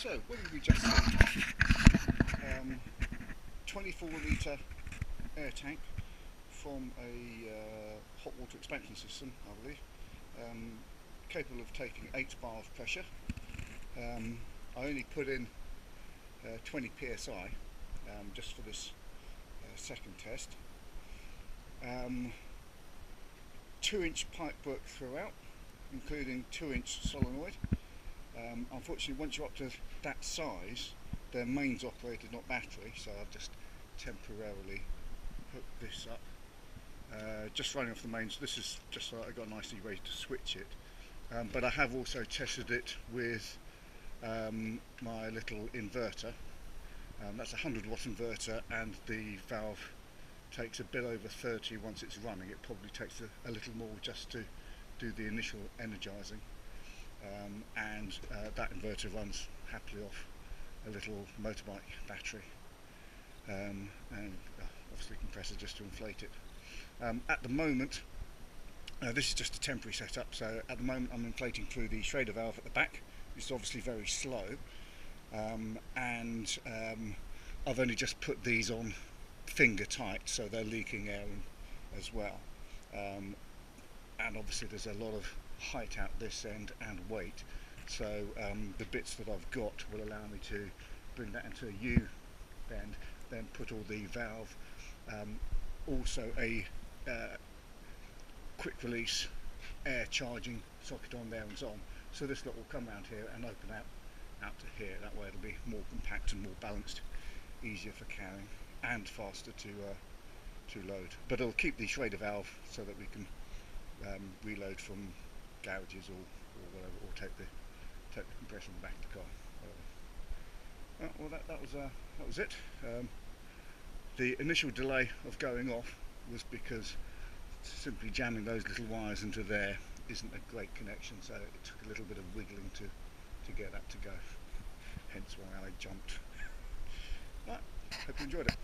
So, what did we just see? 24 litre air tank from a hot water expansion system, I believe, capable of taking 8 bar of pressure. I only put in 20 psi just for this second test. 2-inch pipework throughout, including 2-inch solenoid. Unfortunately, once you're up to that size, they're mains operated, not battery, so I've just temporarily hooked this up. Just running off the mains. This is just so I got nicely ready to switch it. But I have also tested it with my little inverter. That's a 100-watt inverter, and the valve takes a bit over 30 once it's running. It probably takes a little more just to do the initial energizing. That inverter runs happily off a little motorbike battery, and obviously compressor just to inflate it. At the moment, this is just a temporary setup, so at the moment I'm inflating through the Schrader valve at the back. It's obviously very slow, and I've only just put these on finger tight, so they're leaking air in as well. And obviously there's a lot of height out this end and weight, so the bits that I've got will allow me to bring that into a U bend, then put all the valve, also a quick release air charging socket on there and so on. So this lot will come around here and open out to here. That way it'll be more compact and more balanced, easier for carrying and faster to load. But it'll keep the Schrader valve so that we can reload from garages or whatever, or take the compressor on the back of the car. Well, that was it. The initial delay of going off was because simply jamming those little wires into there isn't a great connection, so it took a little bit of wiggling to get that to go. Hence why I jumped. Right, hope you enjoyed it.